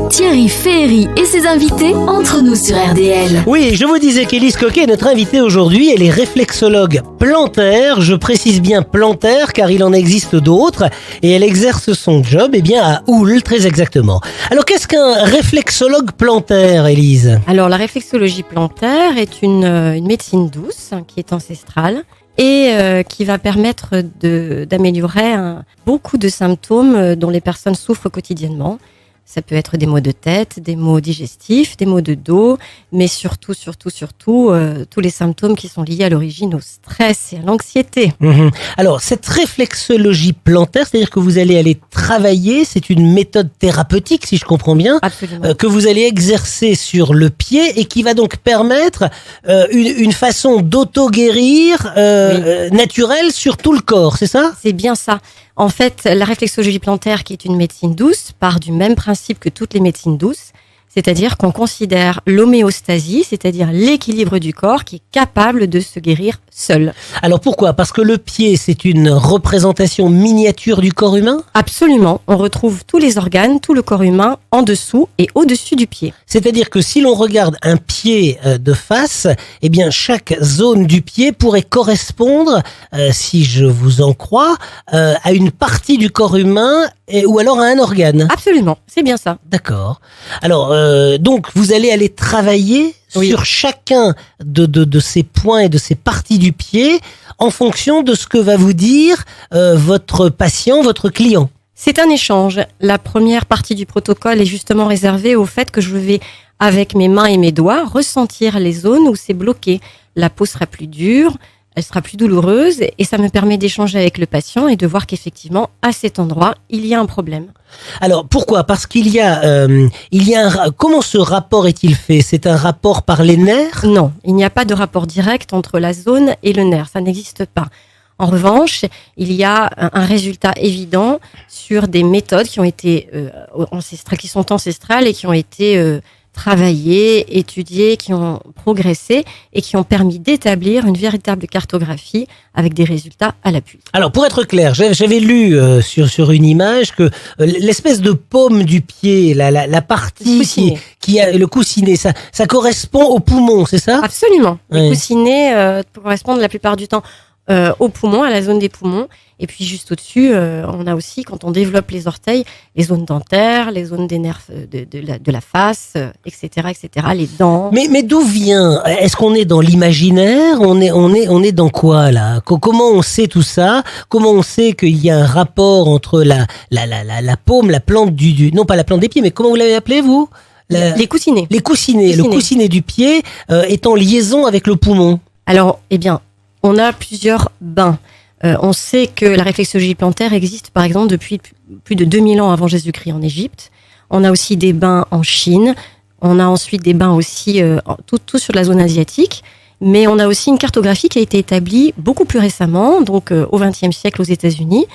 Thierry Ferry et ses invités entre nous sur RDL. Oui, je vous disais qu'Élise Coquet est notre invitée aujourd'hui. Elle est réflexologue plantaire. Je précise bien plantaire car il en existe d'autres. Et elle exerce son job à Houle, très exactement. Alors qu'est-ce qu'un réflexologue plantaire, Élise ? Alors la réflexologie plantaire est une médecine douce qui est ancestrale et qui va permettre d'améliorer beaucoup de symptômes dont les personnes souffrent quotidiennement. Ça peut être des maux de tête, des maux digestifs, des maux de dos, mais surtout, tous les symptômes qui sont liés à l'origine au stress et à l'anxiété. Alors, cette réflexologie plantaire, c'est-à-dire que vous allez aller travailler, c'est une méthode thérapeutique, si je comprends bien, que vous allez exercer sur le pied et qui va donc permettre une façon d'auto-guérir naturelle sur tout le corps, c'est ça ? C'est bien ça. En fait, la réflexologie plantaire, qui est une médecine douce, part du même principe que toutes les médecines douces, c'est-à-dire qu'on considère l'homéostasie, c'est-à-dire l'équilibre du corps qui est capable de se guérir seul. Alors pourquoi ? Parce que le pied, c'est une représentation miniature du corps humain ? Absolument. On retrouve tous les organes, tout le corps humain en dessous et au-dessus du pied. C'est-à-dire que si l'on regarde un pied de face, chaque zone du pied pourrait correspondre, si je vous en crois, à une partie du corps humain ou alors à un organe. Absolument, c'est bien ça. D'accord. Alors, donc, vous allez aller travailler sur chacun de ces points et de ces parties du pied en fonction de ce que va vous dire votre patient, votre client. C'est un échange. La première partie du protocole est justement réservée au fait que je vais, avec mes mains et mes doigts, ressentir les zones où c'est bloqué. La peau sera plus dure, elle sera plus douloureuse et ça me permet d'échanger avec le patient et de voir qu'effectivement, à cet endroit, il y a un problème. Alors, pourquoi ? Parce qu'il y a comment ce rapport est-il fait ? C'est un rapport par les nerfs ? Non, il n'y a pas de rapport direct entre la zone et le nerf, ça n'existe pas. En revanche, il y a un résultat évident sur des méthodes qui ont été qui sont ancestrales et qui ont été travaillées, étudiées, qui ont progressé et qui ont permis d'établir une véritable cartographie avec des résultats à l'appui. Alors, pour être clair, j'avais lu sur une image que l'espèce de paume du pied, la partie qui a le coussinet, ça correspond au poumon, c'est ça ? Absolument. Les coussinets correspondent la plupart du temps aux poumons, à la zone des poumons. Et puis juste au-dessus, on a aussi, quand on développe les orteils, les zones dentaires, les zones des nerfs de la face, etc., les dents. Mais d'où vient ? Est-ce qu'on est dans l'imaginaire ? On est dans quoi là ? Comment on sait tout ça ? Comment on sait qu'il y a un rapport entre la paume, la plante non pas la plante des pieds, mais comment vous l'avez appelé vous ? Les coussinets. Les coussinets. Le coussinet du pied est en liaison avec le poumon. Alors, on a plusieurs bains. On sait que la réflexologie plantaire existe, par exemple, depuis plus de 2000 ans avant Jésus-Christ en Égypte. On a aussi des bains en Chine. On a ensuite des bains aussi tout sur la zone asiatique. Mais on a aussi une cartographie qui a été établie beaucoup plus récemment, donc au XXe siècle aux États-Unis.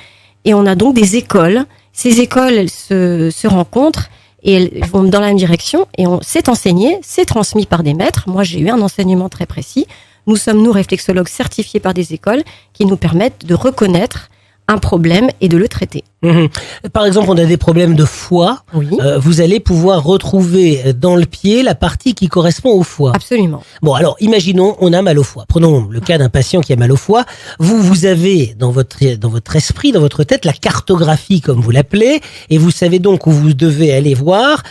Et on a donc des écoles. Ces écoles, elles se rencontrent et elles vont dans la même direction. Et c'est enseigné, c'est transmis par des maîtres. Moi, j'ai eu un enseignement très précis. Nous sommes, réflexologues certifiés par des écoles qui nous permettent de reconnaître un problème et de le traiter. Par exemple, on a des problèmes de foie. Oui. Vous allez pouvoir retrouver dans le pied la partie qui correspond au foie. Absolument. Bon, alors, imaginons, on a mal au foie. Prenons le cas d'un patient qui a mal au foie. Vous avez dans votre esprit, dans votre tête, la cartographie, comme vous l'appelez, et vous savez donc où vous devez aller voir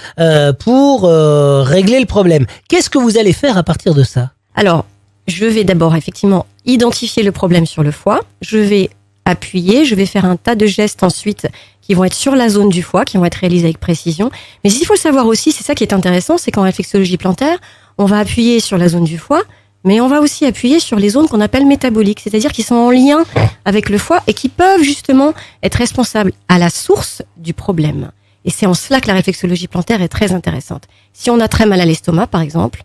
pour régler le problème. Qu'est-ce que vous allez faire à partir de ça ? Alors, je vais d'abord effectivement identifier le problème sur le foie. Je vais appuyer, je vais faire un tas de gestes ensuite qui vont être sur la zone du foie, qui vont être réalisés avec précision. Mais il faut le savoir aussi, c'est ça qui est intéressant, c'est qu'en réflexologie plantaire, on va appuyer sur la zone du foie, mais on va aussi appuyer sur les zones qu'on appelle métaboliques, c'est-à-dire qui sont en lien avec le foie et qui peuvent justement être responsables à la source du problème. Et c'est en cela que la réflexologie plantaire est très intéressante. Si on a très mal à l'estomac, par exemple,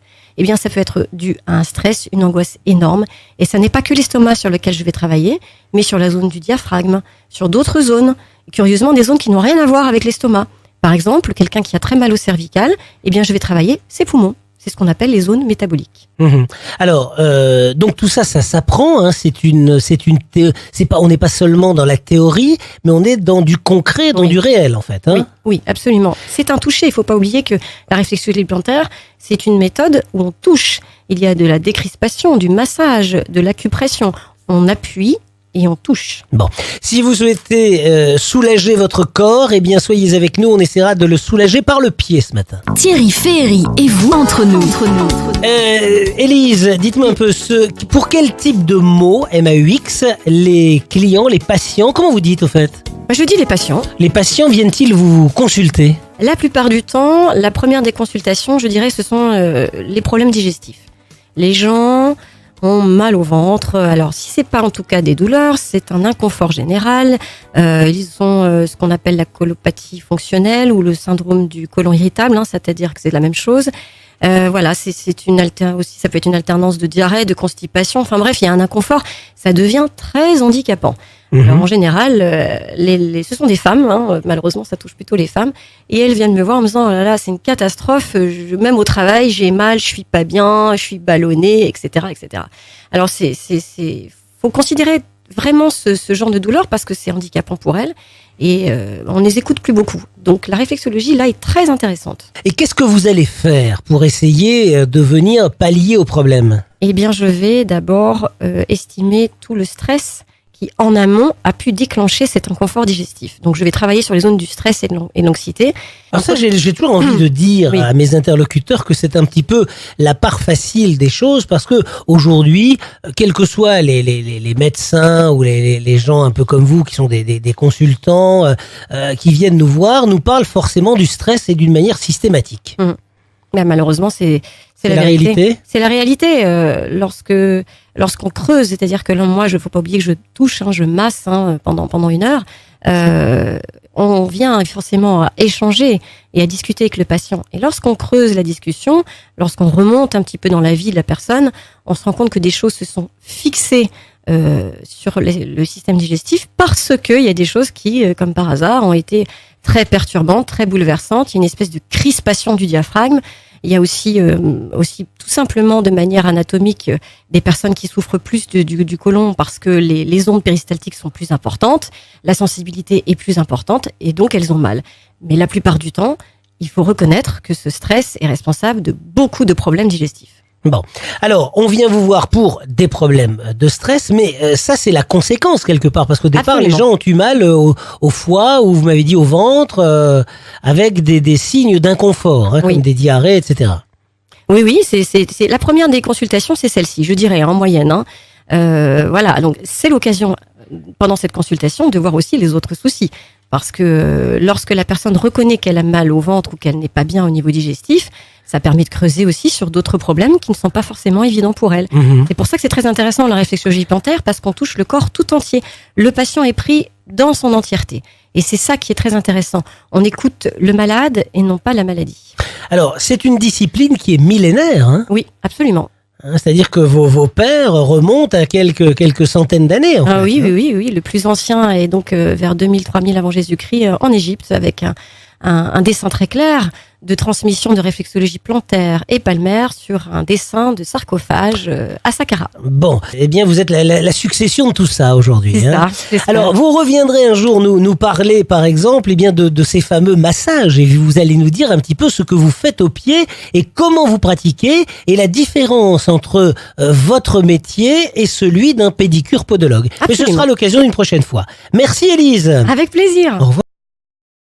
ça peut être dû à un stress, une angoisse énorme. Et ça n'est pas que l'estomac sur lequel je vais travailler, mais sur la zone du diaphragme, sur d'autres zones. Curieusement, des zones qui n'ont rien à voir avec l'estomac. Par exemple, quelqu'un qui a très mal au cervical, je vais travailler ses poumons. C'est ce qu'on appelle les zones métaboliques. Alors, donc tout ça, ça s'apprend. Hein, on n'est pas seulement dans la théorie, mais on est dans du concret, dans du réel, en fait. Hein. Oui, absolument. C'est un toucher. Il ne faut pas oublier que la réflexologie plantaire, c'est une méthode où on touche. Il y a de la décrispation, du massage, de l'acupression. On appuie et on touche. Bon, si vous souhaitez soulager votre corps, eh bien soyez avec nous, on essaiera de le soulager par le pied ce matin. Thierry Ferry et vous, entre nous. Élise, dites-moi un peu, pour quel type de mots, MAUX, les clients, les patients, comment vous dites au fait ? Je dis les patients. Les patients viennent-ils vous consulter ? La plupart du temps, la première des consultations, je dirais, ce sont les problèmes digestifs. Les gens ont mal au ventre. Alors, si c'est pas en tout cas des douleurs, c'est un inconfort général. Ils ont ce qu'on appelle la colopathie fonctionnelle ou le syndrome du côlon irritable, c'est-à-dire que c'est la même chose. Voilà, c'est une aussi, ça peut être une alternance de diarrhée, de constipation. Enfin bref, il y a un inconfort. Ça devient très handicapant. Alors, en général, ce sont des femmes. Malheureusement, ça touche plutôt les femmes. Et elles viennent me voir en me disant, oh là là, c'est une catastrophe. Même au travail, j'ai mal, je suis pas bien, je suis ballonnée, etc., etc. Alors, faut considérer vraiment ce genre de douleur parce que c'est handicapant pour elles. Et on les écoute plus beaucoup. Donc la réflexologie là est très intéressante. Et qu'est-ce que vous allez faire pour essayer de venir pallier au problème ? Eh bien, je vais d'abord estimer tout le stress qui, en amont, a pu déclencher cet inconfort digestif. Donc, je vais travailler sur les zones du stress et de l'anxiété. Alors ça, j'ai toujours envie de dire à mes interlocuteurs que c'est un petit peu la part facile des choses, parce que aujourd'hui, quels que soient les médecins ou les gens un peu comme vous qui sont des consultants qui viennent nous voir, nous parlent forcément du stress et d'une manière systématique. Ben, malheureusement, c'est la réalité. C'est la réalité. Lorsqu'on creuse, c'est-à-dire que là, moi, faut pas oublier que je touche, je masse pendant une heure. On vient forcément à échanger et à discuter avec le patient. Et lorsqu'on creuse la discussion, lorsqu'on remonte un petit peu dans la vie de la personne, on se rend compte que des choses se sont fixées sur le système digestif parce qu'il y a des choses qui, comme par hasard, ont été très perturbantes, très bouleversantes. Il y a une espèce de crispation du diaphragme. Il y a aussi tout simplement de manière anatomique des personnes qui souffrent plus du côlon parce que les ondes péristaltiques sont plus importantes, la sensibilité est plus importante et donc elles ont mal. Mais la plupart du temps, il faut reconnaître que ce stress est responsable de beaucoup de problèmes digestifs. Bon, alors on vient vous voir pour des problèmes de stress, mais ça c'est la conséquence quelque part, parce qu'au départ les gens ont eu mal au foie, ou vous m'avez dit au ventre, avec des signes d'inconfort, comme des diarrhées, etc. Oui, c'est la première des consultations, c'est celle-ci, je dirais en moyenne. Voilà, donc c'est l'occasion pendant cette consultation de voir aussi les autres soucis. Parce que lorsque la personne reconnaît qu'elle a mal au ventre ou qu'elle n'est pas bien au niveau digestif, ça permet de creuser aussi sur d'autres problèmes qui ne sont pas forcément évidents pour elle. C'est pour ça que c'est très intéressant la réflexologie plantaire, parce qu'on touche le corps tout entier. Le patient est pris dans son entièreté. Et c'est ça qui est très intéressant. On écoute le malade et non pas la maladie. Alors, c'est une discipline qui est millénaire. Oui, absolument. C'est-à-dire que vos pères remontent à quelques centaines d'années. En fait, oui. Le plus ancien est donc vers 2000-3000 avant Jésus-Christ en Égypte, avec un dessin très clair de transmission de réflexologie plantaire et palmaire sur un dessin de sarcophage à Saqqara. Bon, eh bien vous êtes la succession de tout ça aujourd'hui. C'est ça. Alors vous reviendrez un jour nous parler par exemple de ces fameux massages, et vous allez nous dire un petit peu ce que vous faites au pied et comment vous pratiquez, et la différence entre votre métier et celui d'un pédicure podologue. Mais ce sera l'occasion d'une prochaine fois. Merci Élise. Avec plaisir. Au revoir.